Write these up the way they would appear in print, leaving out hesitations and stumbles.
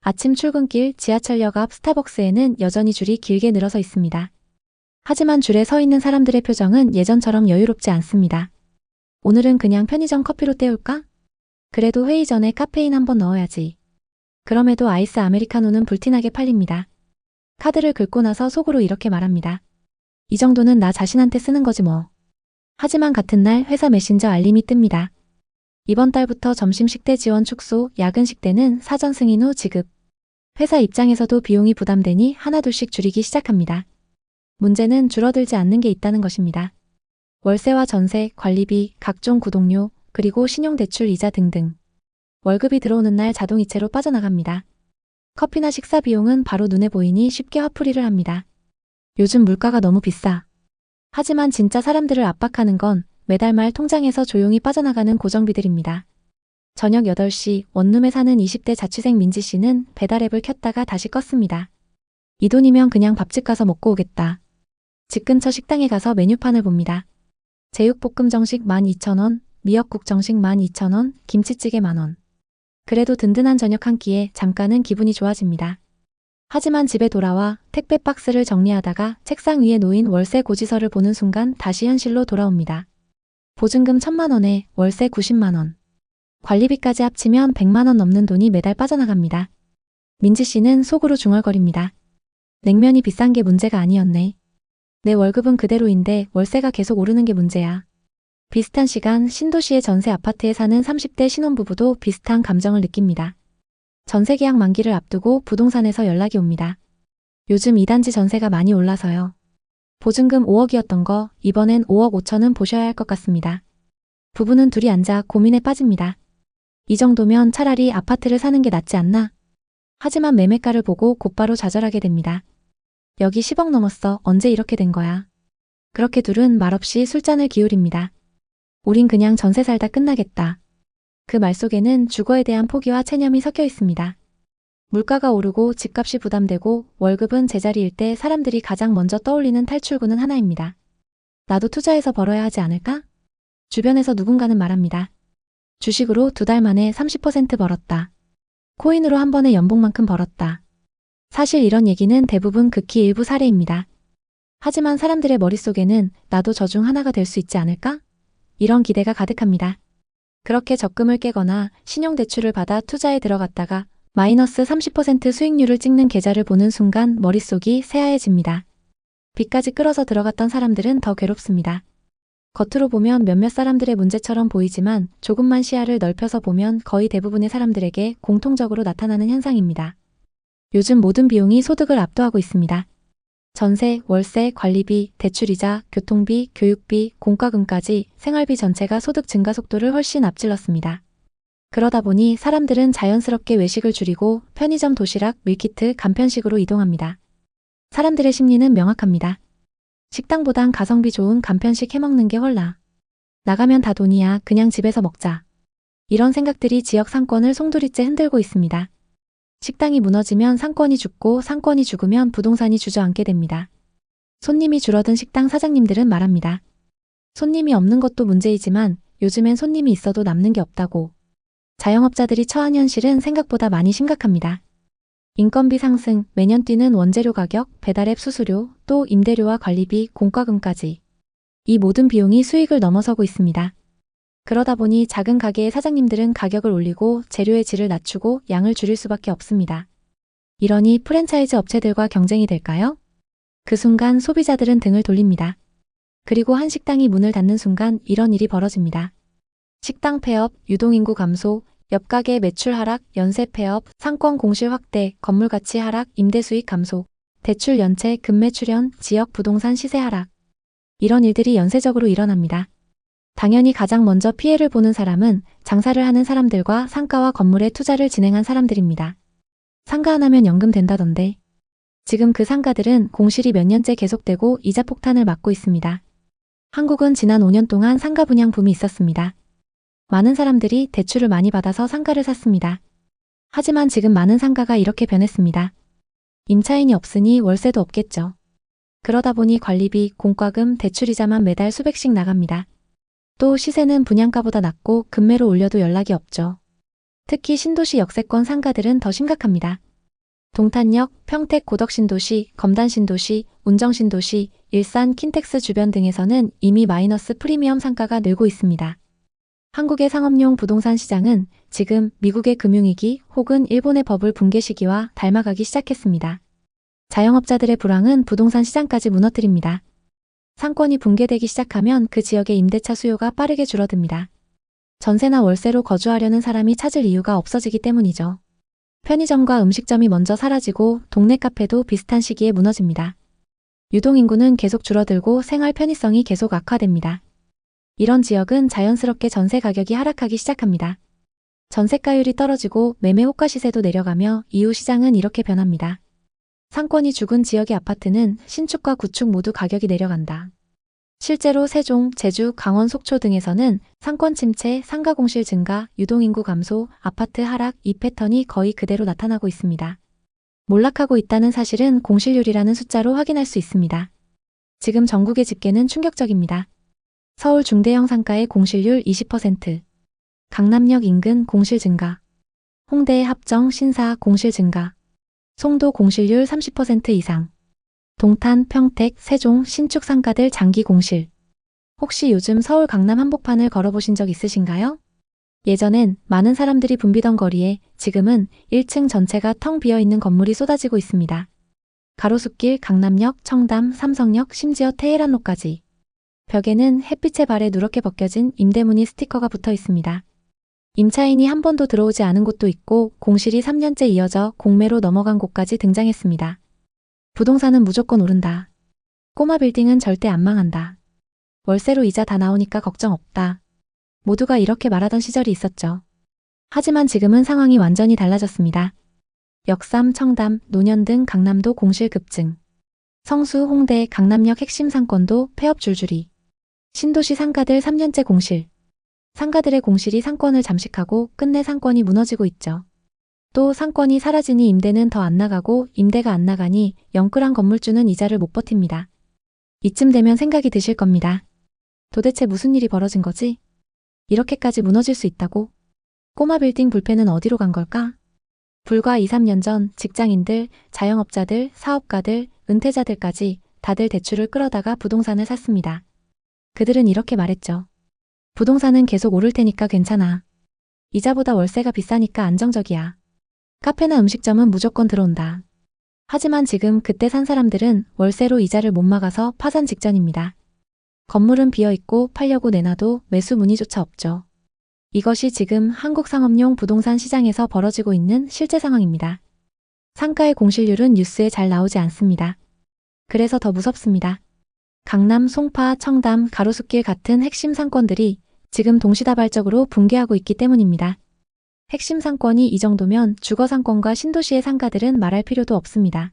아침 출근길 지하철역 앞 스타벅스에는 여전히 줄이 길게 늘어서 있습니다. 하지만 줄에 서 있는 사람들의 표정은 예전처럼 여유롭지 않습니다. 오늘은 그냥 편의점 커피로 때울까? 그래도 회의 전에 카페인 한번 넣어야지. 그럼에도 아이스 아메리카노는 불티나게 팔립니다. 카드를 긁고 나서 속으로 이렇게 말합니다. 이 정도는 나 자신한테 쓰는 거지 뭐. 하지만 같은 날 회사 메신저 알림이 뜹니다. 이번 달부터 점심 식대 지원 축소, 야근 식대는 사전 승인 후 지급. 회사 입장에서도 비용이 부담되니 하나둘씩 줄이기 시작합니다. 문제는 줄어들지 않는 게 있다는 것입니다. 월세와 전세, 관리비, 각종 구독료, 그리고 신용대출 이자 등등. 월급이 들어오는 날 자동이체로 빠져나갑니다. 커피나 식사 비용은 바로 눈에 보이니 쉽게 화풀이를 합니다. 요즘 물가가 너무 비싸. 하지만 진짜 사람들을 압박하는 건 매달 말 통장에서 조용히 빠져나가는 고정비들입니다. 저녁 8시 원룸에 사는 20대 자취생 민지 씨는 배달 앱을 켰다가 다시 껐습니다. 이 돈이면 그냥 밥집 가서 먹고 오겠다. 집 근처 식당에 가서 메뉴판을 봅니다. 제육볶음 정식 12,000원, 미역국 정식 12,000원, 김치찌개 10,000원. 그래도 든든한 저녁 한 끼에 잠깐은 기분이 좋아집니다. 하지만 집에 돌아와 택배 박스를 정리하다가 책상 위에 놓인 월세 고지서를 보는 순간 다시 현실로 돌아옵니다. 보증금 1,000만 원에 월세 90만 원. 관리비까지 합치면 100만 원 넘는 돈이 매달 빠져나갑니다. 민지 씨는 속으로 중얼거립니다. 냉면이 비싼 게 문제가 아니었네. 내 월급은 그대로인데 월세가 계속 오르는 게 문제야. 비슷한 시간 신도시의 전세 아파트에 사는 30대 신혼부부도 비슷한 감정을 느낍니다. 전세 계약 만기를 앞두고 부동산에서 연락이 옵니다. 요즘 2단지 전세가 많이 올라서요. 보증금 5억이었던 거 이번엔 5억 5천은 보셔야 할 것 같습니다. 부부는 둘이 앉아 고민에 빠집니다. 이 정도면 차라리 아파트를 사는 게 낫지 않나? 하지만 매매가를 보고 곧바로 좌절하게 됩니다. 여기 10억 넘었어. 언제 이렇게 된 거야? 그렇게 둘은 말없이 술잔을 기울입니다. 우린 그냥 전세 살다 끝나겠다. 그 말 속에는 주거에 대한 포기와 체념이 섞여 있습니다. 물가가 오르고 집값이 부담되고 월급은 제자리일 때 사람들이 가장 먼저 떠올리는 탈출구는 하나입니다. 나도 투자해서 벌어야 하지 않을까? 주변에서 누군가는 말합니다. 주식으로 2달 만에 30% 벌었다. 코인으로 한 번에 연봉만큼 벌었다. 사실 이런 얘기는 대부분 극히 일부 사례입니다. 하지만 사람들의 머릿속에는 나도 저 중 하나가 될 수 있지 않을까? 이런 기대가 가득합니다. 그렇게 적금을 깨거나 신용대출을 받아 투자에 들어갔다가 마이너스 30% 수익률을 찍는 계좌를 보는 순간 머릿속이 새하얘집니다. 빚까지 끌어서 들어갔던 사람들은 더 괴롭습니다. 겉으로 보면 몇몇 사람들의 문제처럼 보이지만 조금만 시야를 넓혀서 보면 거의 대부분의 사람들에게 공통적으로 나타나는 현상입니다. 요즘 모든 비용이 소득을 압도하고 있습니다. 전세, 월세, 관리비, 대출이자, 교통비, 교육비, 공과금까지 생활비 전체가 소득 증가 속도를 훨씬 앞질렀습니다. 그러다 보니 사람들은 자연스럽게 외식을 줄이고 편의점 도시락, 밀키트, 간편식으로 이동합니다. 사람들의 심리는 명확합니다. 식당보단 가성비 좋은 간편식 해먹는 게 홀라. 나가면 다 돈이야. 그냥 집에서 먹자. 이런 생각들이 지역 상권을 송두리째 흔들고 있습니다. 식당이 무너지면 상권이 죽고 상권이 죽으면 부동산이 주저앉게 됩니다. 손님이 줄어든 식당 사장님들은 말합니다. 손님이 없는 것도 문제이지만 요즘엔 손님이 있어도 남는 게 없다고. 자영업자들이 처한 현실은 생각보다 많이 심각합니다. 인건비 상승, 매년 뛰는 원재료 가격, 배달앱 수수료, 또 임대료와 관리비, 공과금까지. 이 모든 비용이 수익을 넘어서고 있습니다. 그러다 보니 작은 가게의 사장님들은 가격을 올리고 재료의 질을 낮추고 양을 줄일 수밖에 없습니다. 이러니 프랜차이즈 업체들과 경쟁이 될까요? 그 순간 소비자들은 등을 돌립니다. 그리고 한 식당이 문을 닫는 순간 이런 일이 벌어집니다. 식당 폐업, 유동인구 감소, 옆가게 매출 하락, 연쇄 폐업, 상권 공실 확대, 건물 가치 하락, 임대 수익 감소, 대출 연체, 급매 출현, 지역 부동산 시세 하락. 이런 일들이 연쇄적으로 일어납니다. 당연히 가장 먼저 피해를 보는 사람은 장사를 하는 사람들과 상가와 건물에 투자를 진행한 사람들입니다. 상가 하나면 연금 된다던데. 지금 그 상가들은 공실이 몇 년째 계속되고 이자 폭탄을 맞고 있습니다. 한국은 지난 5년 동안 상가 분양 붐이 있었습니다. 많은 사람들이 대출을 많이 받아서 상가를 샀습니다. 하지만 지금 많은 상가가 이렇게 변했습니다. 임차인이 없으니 월세도 없겠죠. 그러다 보니 관리비, 공과금, 대출이자만 매달 수백씩 나갑니다. 또 시세는 분양가보다 낮고 급매로 올려도 연락이 없죠. 특히 신도시 역세권 상가들은 더 심각합니다. 동탄역, 평택 고덕신도시, 검단신도시, 운정신도시, 일산 킨텍스 주변 등에서는 이미 마이너스 프리미엄 상가가 늘고 있습니다. 한국의 상업용 부동산 시장은 지금 미국의 금융위기 혹은 일본의 버블 붕괴 시기와 닮아가기 시작했습니다. 자영업자들의 불황은 부동산 시장까지 무너뜨립니다. 상권이 붕괴되기 시작하면 그 지역의 임대차 수요가 빠르게 줄어듭니다. 전세나 월세로 거주하려는 사람이 찾을 이유가 없어지기 때문이죠. 편의점과 음식점이 먼저 사라지고 동네 카페도 비슷한 시기에 무너집니다. 유동인구는 계속 줄어들고 생활 편의성이 계속 악화됩니다. 이런 지역은 자연스럽게 전세 가격이 하락하기 시작합니다. 전세가율이 떨어지고 매매 호가 시세도 내려가며 이후 시장은 이렇게 변합니다. 상권이 죽은 지역의 아파트는 신축과 구축 모두 가격이 내려간다. 실제로 세종, 제주, 강원, 속초 등에서는 상권 침체, 상가 공실 증가, 유동인구 감소, 아파트 하락 이 패턴이 거의 그대로 나타나고 있습니다. 몰락하고 있다는 사실은 공실률이라는 숫자로 확인할 수 있습니다. 지금 전국의 집계는 충격적입니다. 서울 중대형 상가의 공실률 20%, 강남역 인근 공실 증가, 홍대 합정 신사 공실 증가, 송도 공실률 30% 이상, 동탄, 평택, 세종, 신축 상가들 장기 공실. 혹시 요즘 서울 강남 한복판을 걸어보신 적 있으신가요? 예전엔 많은 사람들이 붐비던 거리에 지금은 1층 전체가 텅 비어있는 건물이 쏟아지고 있습니다. 가로수길, 강남역, 청담, 삼성역, 심지어 테헤란로까지. 벽에는 햇빛에 발에 누렇게 벗겨진 임대문의 스티커가 붙어 있습니다. 임차인이 한 번도 들어오지 않은 곳도 있고 공실이 3년째 이어져 공매로 넘어간 곳까지 등장했습니다. 부동산은 무조건 오른다. 꼬마 빌딩은 절대 안 망한다. 월세로 이자 다 나오니까 걱정 없다. 모두가 이렇게 말하던 시절이 있었죠. 하지만 지금은 상황이 완전히 달라졌습니다. 역삼, 청담, 노년 등 강남도 공실 급증. 성수, 홍대, 강남역 핵심 상권도 폐업 줄줄이. 신도시 상가들 3년째 공실. 상가들의 공실이 상권을 잠식하고 끝내 상권이 무너지고 있죠. 또 상권이 사라지니 임대는 더 안 나가고 임대가 안 나가니 영끌한 건물주는 이자를 못 버팁니다. 이쯤 되면 생각이 드실 겁니다. 도대체 무슨 일이 벌어진 거지? 이렇게까지 무너질 수 있다고? 꼬마 빌딩 불패는 어디로 간 걸까? 불과 2, 3년 전 직장인들, 자영업자들, 사업가들, 은퇴자들까지 다들 대출을 끌어다가 부동산을 샀습니다. 그들은 이렇게 말했죠. 부동산은 계속 오를 테니까 괜찮아. 이자보다 월세가 비싸니까 안정적이야. 카페나 음식점은 무조건 들어온다. 하지만 지금 그때 산 사람들은 월세로 이자를 못 막아서 파산 직전입니다. 건물은 비어있고 팔려고 내놔도 매수 문의조차 없죠. 이것이 지금 한국 상업용 부동산 시장에서 벌어지고 있는 실제 상황입니다. 상가의 공실률은 뉴스에 잘 나오지 않습니다. 그래서 더 무섭습니다. 강남, 송파, 청담, 가로수길 같은 핵심 상권들이 지금 동시다발적으로 붕괴하고 있기 때문입니다. 핵심 상권이 이 정도면 주거 상권과 신도시의 상가들은 말할 필요도 없습니다.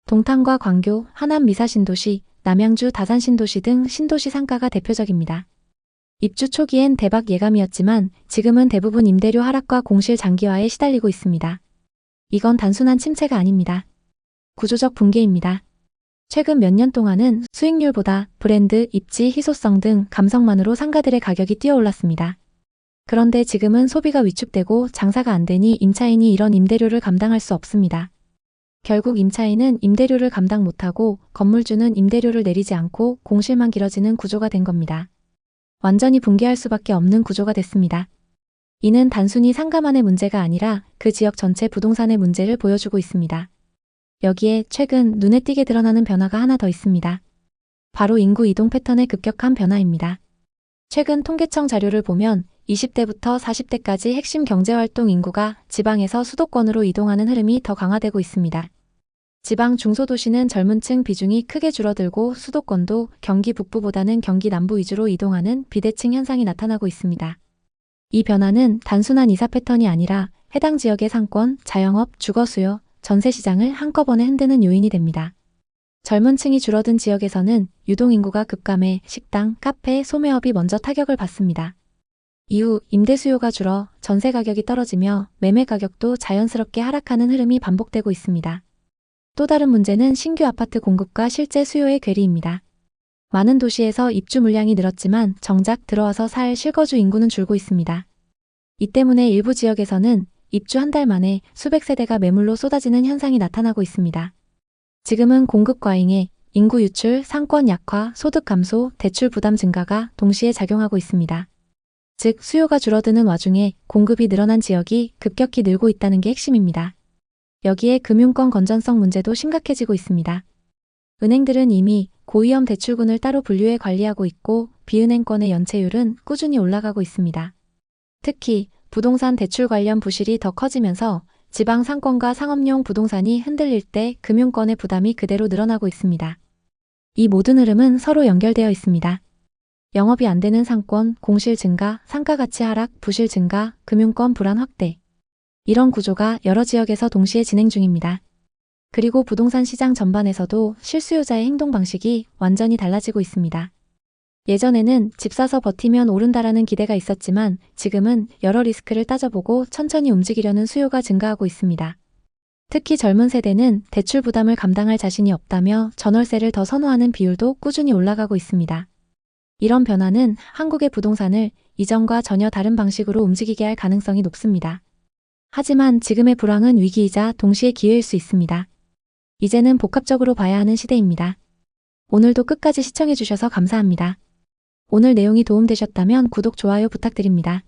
동탄과 광교, 하남 미사신도시, 남양주 다산신도시 등 신도시 상가가 대표적입니다. 입주 초기엔 대박 예감이었지만 지금은 대부분 임대료 하락과 공실 장기화에 시달리고 있습니다. 이건 단순한 침체가 아닙니다. 구조적 붕괴입니다. 최근 몇 년 동안은 수익률보다 브랜드, 입지, 희소성 등 감성만으로 상가들의 가격이 뛰어올랐습니다. 그런데 지금은 소비가 위축되고 장사가 안 되니 임차인이 이런 임대료를 감당할 수 없습니다. 결국 임차인은 임대료를 감당 못하고 건물주는 임대료를 내리지 않고 공실만 길어지는 구조가 된 겁니다. 완전히 붕괴할 수밖에 없는 구조가 됐습니다. 이는 단순히 상가만의 문제가 아니라 그 지역 전체 부동산의 문제를 보여주고 있습니다. 여기에 최근 눈에 띄게 드러나는 변화가 하나 더 있습니다. 바로 인구 이동 패턴의 급격한 변화입니다. 최근 통계청 자료를 보면 20대부터 40대까지 핵심 경제활동 인구가 지방에서 수도권으로 이동하는 흐름이 더 강화되고 있습니다. 지방 중소도시는 젊은 층 비중이 크게 줄어들고 수도권도 경기 북부보다는 경기 남부 위주로 이동하는 비대칭 현상이 나타나고 있습니다. 이 변화는 단순한 이사 패턴이 아니라 해당 지역의 상권, 자영업, 주거 수요, 전세 시장을 한꺼번에 흔드는 요인이 됩니다. 젊은 층이 줄어든 지역에서는 유동인구가 급감해 식당, 카페, 소매업이 먼저 타격을 받습니다. 이후 임대 수요가 줄어 전세 가격이 떨어지며 매매 가격도 자연스럽게 하락하는 흐름이 반복되고 있습니다. 또 다른 문제는 신규 아파트 공급과 실제 수요의 괴리입니다. 많은 도시에서 입주 물량이 늘었지만 정작 들어와서 살 실거주 인구는 줄고 있습니다. 이 때문에 일부 지역에서는 입주 한 달 만에 수백 세대가 매물로 쏟아지는 현상이 나타나고 있습니다. 지금은 공급 과잉에 인구 유출, 상권 약화, 소득 감소, 대출 부담 증가가 동시에 작용하고 있습니다. 즉, 수요가 줄어드는 와중에 공급이 늘어난 지역이 급격히 늘고 있다는 게 핵심입니다. 여기에 금융권 건전성 문제도 심각해지고 있습니다. 은행들은 이미 고위험 대출군을 따로 분류해 관리하고 있고 비은행권의 연체율은 꾸준히 올라가고 있습니다. 특히 부동산 대출 관련 부실이 더 커지면서 지방 상권과 상업용 부동산이 흔들릴 때 금융권의 부담이 그대로 늘어나고 있습니다. 이 모든 흐름은 서로 연결되어 있습니다. 영업이 안 되는 상권, 공실 증가, 상가 가치 하락, 부실 증가, 금융권 불안 확대. 이런 구조가 여러 지역에서 동시에 진행 중입니다. 그리고 부동산 시장 전반에서도 실수요자의 행동 방식이 완전히 달라지고 있습니다. 예전에는 집 사서 버티면 오른다라는 기대가 있었지만 지금은 여러 리스크를 따져보고 천천히 움직이려는 수요가 증가하고 있습니다. 특히 젊은 세대는 대출 부담을 감당할 자신이 없다며 전월세를 더 선호하는 비율도 꾸준히 올라가고 있습니다. 이런 변화는 한국의 부동산을 이전과 전혀 다른 방식으로 움직이게 할 가능성이 높습니다. 하지만 지금의 불황은 위기이자 동시에 기회일 수 있습니다. 이제는 복합적으로 봐야 하는 시대입니다. 오늘도 끝까지 시청해주셔서 감사합니다. 오늘 내용이 도움되셨다면 구독, 좋아요 부탁드립니다.